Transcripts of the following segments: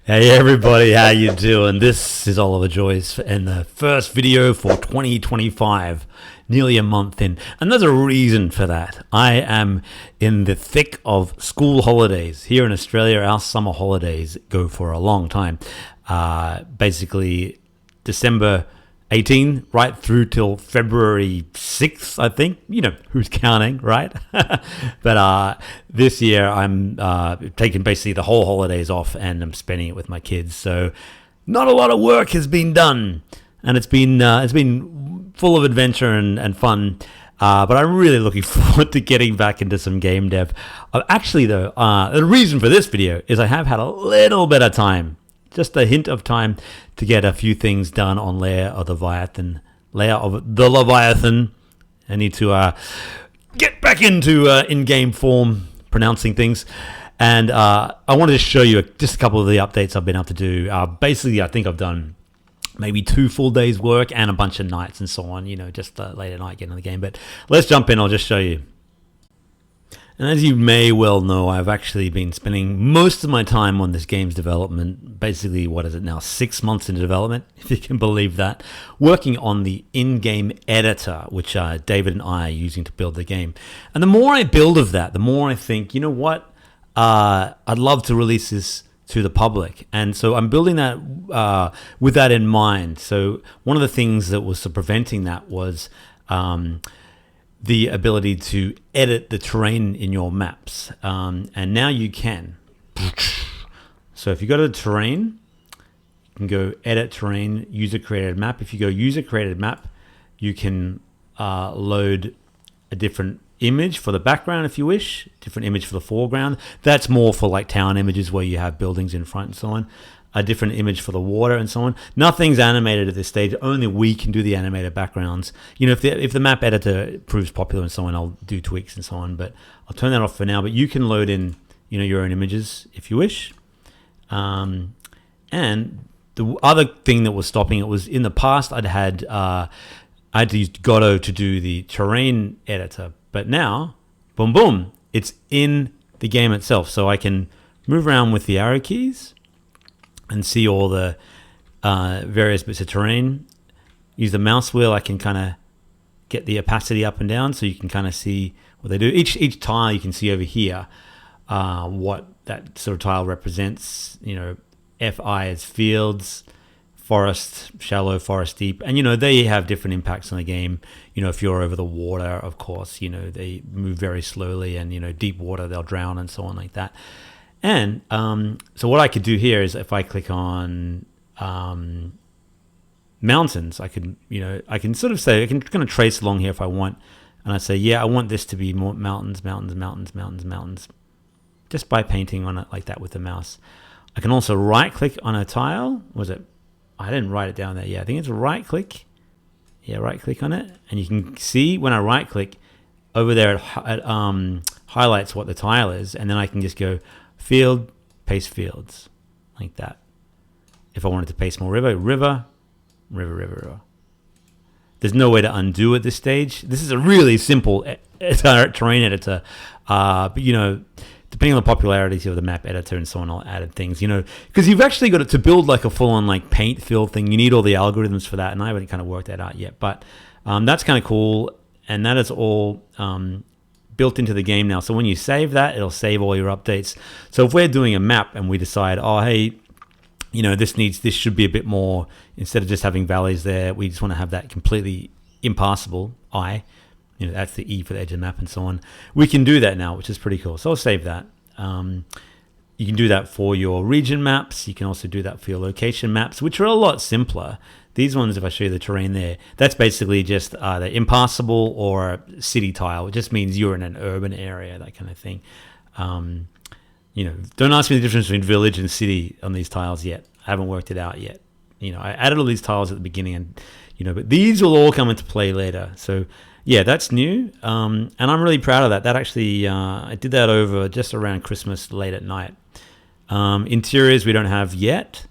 Hey everybody, how you doing? This is Oliver Joyce and the first video for 2025, nearly a month in. And there's a reason for that. I am in the thick of school holidays. Here in Australia, our summer holidays go for a long time. Basically, December 18 right through till February 6th, I think. You know, who's counting, right? But this year I'm taking basically the whole holidays off and I'm spending it with my kids. So not a lot of work has been done, and it's been full of adventure and fun. But I'm really looking forward to getting back into some game dev. Actually, though, the reason for this video is I have had a little bit of time, just a hint of time, to get a few things done on Lair of the Leviathan. I need to get back into in-game form, pronouncing things. And I wanted to show you just a couple of the updates I've been able to do. Basically, I think I've done maybe 2 full days work and a bunch of nights and so on, you know, just late at night getting in the game. But let's jump in, I'll just show you. And as you may well know, I've actually been spending most of my time on this game's development, basically, what is it now, 6 months into development, if you can believe that, working on the in-game editor, which David and I are using to build the game. And the more I build of that, the more I think, you know what, I'd love to release this to the public. And so I'm building that with that in mind. So one of the things that was preventing that was the ability to edit the terrain in your maps. And now you can. So if you go to the terrain, you can go edit terrain, user created map. If you go user created map, you can load a different image for the background if you wish, different image for the foreground. That's more for like town images where you have buildings in front and so on. A different image for the water and so on. Nothing's animated at this stage. Only we can do the animated backgrounds. You know, if the map editor proves popular and so on, I'll do tweaks and so on. But I'll turn that off for now. But you can load in, you know, your own images if you wish. And the other thing that was stopping it was in the past I had to use Godot to do the terrain editor. But now, boom, boom, it's in the game itself. So I can move around with the arrow keys and see all the various bits of terrain. Use the mouse wheel, I can kind of get the opacity up and down so you can kind of see what they do. Each tile you can see over here what that sort of tile represents. You know, FI is fields, forest, shallow, forest deep. And, you know, they have different impacts on the game. You know, if you're over the water, of course, you know, they move very slowly, and, you know, deep water, they'll drown and so on like that. And so what I could do here is if I click on mountains, I can, you know, I can sort of say, I can kind of trace along here if I want. And I say, yeah, I want this to be more mountains, mountains, mountains, mountains, mountains, just by painting on it like that with the mouse. I can also right click on a tile. Was it? I didn't write it down there. Yeah, I think it's right click. Yeah, right click on it. And you can see when I right click over there, it highlights what the tile is. And then I can just go field, paste fields, like that. If I wanted to paste more river, river, river, river, river. There's no way to undo at this stage. This is a really simple terrain editor, but, you know, depending on the popularity of the map editor and so on, I'll add things, you know, because you've actually got to build like a full-on like paint fill thing. You need all the algorithms for that, and I haven't kind of worked that out yet, but that's kind of cool, and that is all built into the game now. So when you save that, it'll save all your updates. So if we're doing a map and we decide, oh, hey, you know, this should be a bit more, instead of just having valleys there, we just want to have that completely impassable, you know, that's the E for the edge of the map and so on. We can do that now, which is pretty cool. So I'll save that. You can do that for your region maps. You can also do that for your location maps, which are a lot simpler. These ones, if I show you the terrain there, that's basically just the impassable or city tile. It just means you're in an urban area, that kind of thing. You know, don't ask me the difference between village and city on these tiles yet. I haven't worked it out yet. You know, I added all these tiles at the beginning, and, you know, but these will all come into play later. So yeah, that's new, and I'm really proud of that. That actually, I did that over just around Christmas, late at night. Interiors we don't have yet.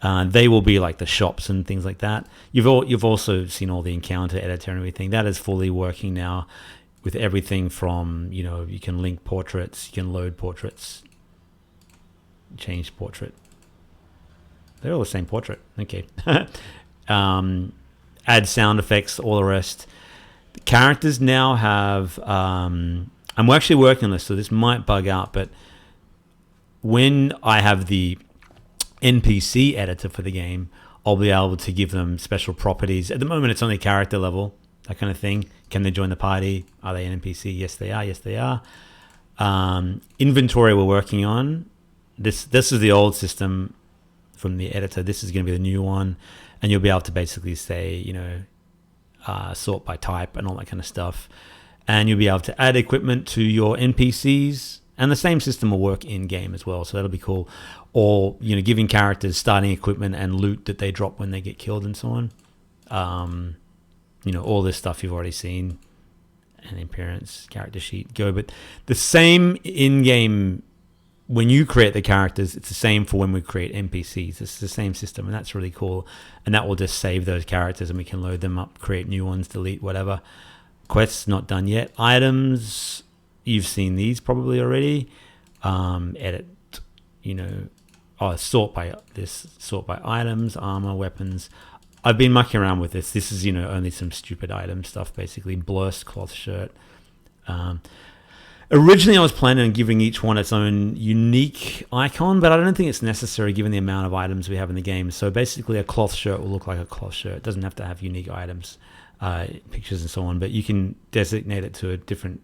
They will be like the shops and things like that. You've also seen all the encounter editor and everything. That is fully working now, with everything from, you know, you can link portraits, you can load portraits, change portrait. They're all the same portrait. Okay. Add sound effects, all the rest. The characters now have... I'm actually working on this, so this might bug out, but when I have the NPC editor for the game, I'll be able to give them special properties. At the moment, it's only character level, that kind of thing. Can they join the party? Are they an NPC? Yes, they are. Yes, they are. Inventory we're working on. This is the old system from the editor. This is going to be the new one, and you'll be able to basically say, sort by type and all that kind of stuff. And you'll be able to add equipment to your NPCs, and the same system will work in game as well. So that'll be cool. Or giving characters starting equipment and loot that they drop when they get killed and so on. All this stuff you've already seen. And appearance, character sheet, go. But the same in-game, when you create the characters, it's the same for when we create NPCs. It's the same system, and that's really cool. And that will just save those characters, and we can load them up, create new ones, delete, whatever. Quests not done yet. Items, you've seen these probably already. Edit, sort by items, armor, weapons. I've been mucking around with this. This is, only some stupid item stuff, basically. Blurst cloth shirt. Originally, I was planning on giving each one its own unique icon, but I don't think it's necessary given the amount of items we have in the game. So basically, a cloth shirt will look like a cloth shirt. It doesn't have to have unique items, pictures and so on, but you can designate it to a different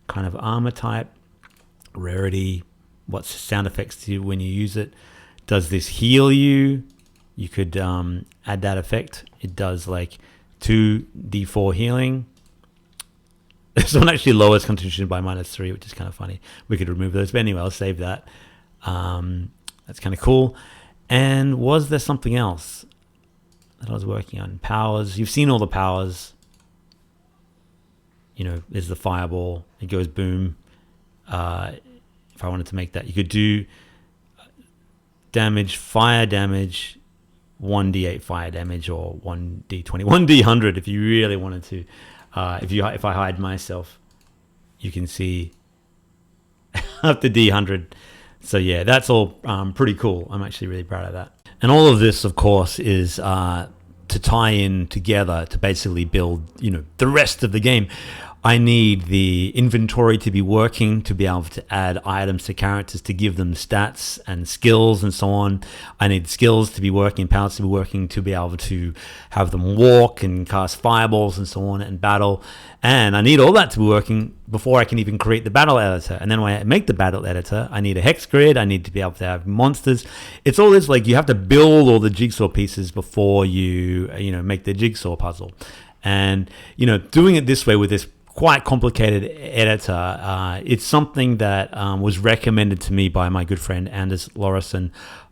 kind of armor type, rarity, what sound effects do you when you use it. Does this heal you? You could add that effect. It does like 2d4 healing. This one actually lowers constitution by -3, which is kind of funny. We could remove those, but anyway, I'll save that. That's kind of cool. And was there something else that I was working on? Powers. You've seen all the powers. There's the fireball. It goes boom. If I wanted to make that, you could do damage, fire damage, 1d8 fire damage, or 1d20, 1d100 if you really wanted to. If I hide myself, you can see up to d100. So yeah, that's all pretty cool. I'm actually really proud of that. And all of this, of course, is to tie in together to basically build, the rest of the game. I need the inventory to be working to be able to add items to characters to give them stats and skills and so on. I need skills to be working, powers to be working to be able to have them walk and cast fireballs and so on and battle. And I need all that to be working before I can even create the battle editor. And then when I make the battle editor, I need a hex grid. I need to be able to have monsters. It's all this, like, you have to build all the jigsaw pieces before you make the jigsaw puzzle. And doing it this way with this quite complicated editor, it's something that was recommended to me by my good friend Anders Lorison,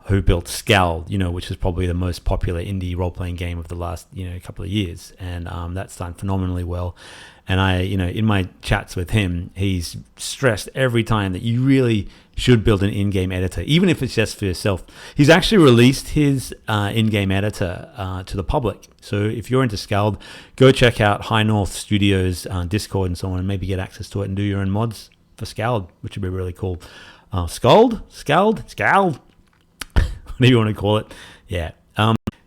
who built Scald, which is probably the most popular indie role-playing game of the last couple of years, and that's done phenomenally well. And I in my chats with him, he's stressed every time that you really should build an in-game editor, even if it's just for yourself. He's actually released his in-game editor to the public. So if you're into Scald, go check out High North Studios Discord and so on, and maybe get access to it and do your own mods for Scald, which would be really cool. Scald, whatever you want to call it. Yeah.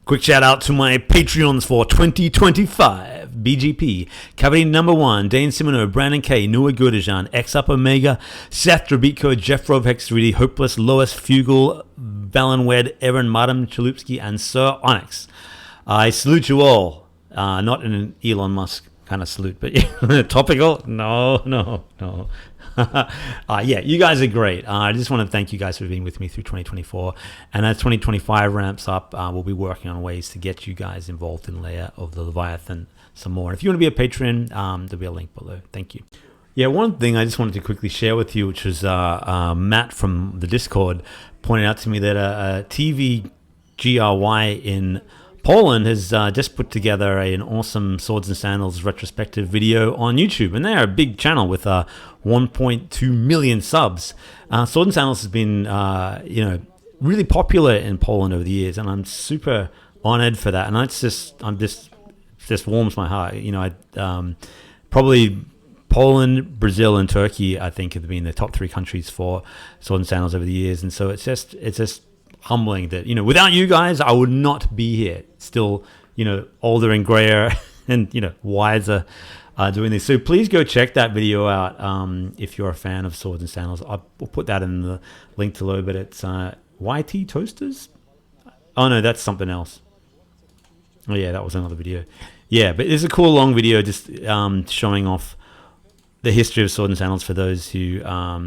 Quick shout out to my Patreons for 2025. BGP, Cavity Number 1, Dane Simoneau, Brandon K, Nua Gurdajan, X Up Omega, Seth Drabiko, Jeff Rovhex 3D, Hopeless, Lois, Fugel, Valenwed, Erin, Madam Chalupsky, and Sir Onyx. I salute you all. Not in an Elon Musk kind of salute, but topical? No. Yeah, you guys are great. I just want to thank you guys for being with me through 2024. And as 2025 ramps up, we'll be working on ways to get you guys involved in Layer of the Leviathan some more. And if you want to be a patron, there'll be a link below. Thank you. Yeah, one thing I just wanted to quickly share with you, which was Matt from the Discord pointed out to me that a TV GRY in Poland has just put together an awesome Swords and Sandals retrospective video on YouTube, and they're a big channel with 1.2 million subs. Swords and Sandals has been, really popular in Poland over the years, and I'm super honored for that. And just warms my heart. Probably Poland, Brazil, and Turkey, I think, have been the top 3 countries for Swords and Sandals over the years, and so it's just humbling that, without you guys, I would not be here. Still, older and grayer and, wiser doing this. So please go check that video out if you're a fan of Swords and Sandals. I'll put that in the link below, but it's YT Toasters? Oh, no, that's something else. Oh, yeah, that was another video. Yeah, but it's a cool long video just showing off the history of Sword and Sandals for those who, are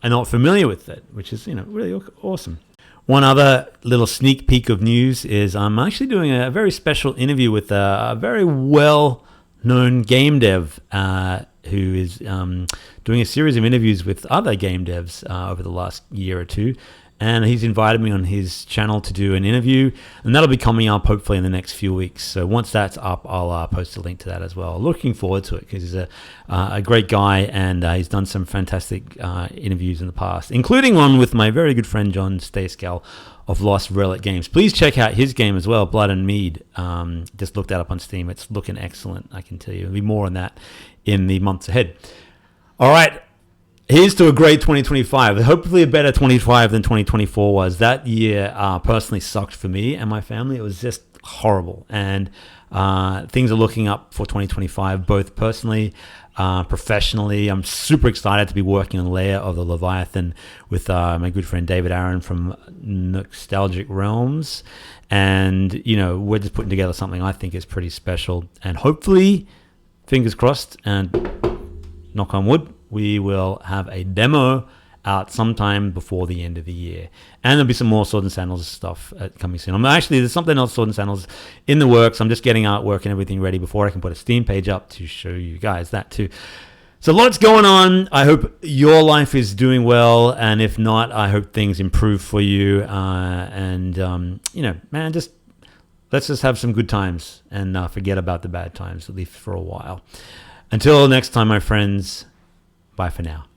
not familiar with it, which is, really awesome. One other little sneak peek of news is I'm actually doing a very special interview with a very well-known game dev who is doing a series of interviews with other game devs over the last year or two. And he's invited me on his channel to do an interview, and that'll be coming up hopefully in the next few weeks. So once that's up, I'll post a link to that as well. Looking forward to it because he's a great guy, and he's done some fantastic interviews in the past, including one with my very good friend John Stayscale of Lost Relic Games. Please check out his game as well, Blood and Mead. Just look that up on Steam. It's looking excellent, I can tell you. There'll be more on that in the months ahead. All right. Here's to a great 2025. Hopefully a better 2025 than 2024 was. That year personally sucked for me and my family. It was just horrible. And things are looking up for 2025, both personally, professionally. I'm super excited to be working on Lair of the Leviathan with my good friend David Aaron from Nostalgic Realms. And, we're just putting together something I think is pretty special. And hopefully, fingers crossed and knock on wood, we will have a demo out sometime before the end of the year. And there'll be some more Sword and Sandals stuff coming soon. There's something else Sword and Sandals in the works. I'm just getting artwork and everything ready before I can put a Steam page up to show you guys that too. So lots going on. I hope your life is doing well. And if not, I hope things improve for you. Let's just have some good times and forget about the bad times, at least for a while. Until next time, my friends. Bye for now.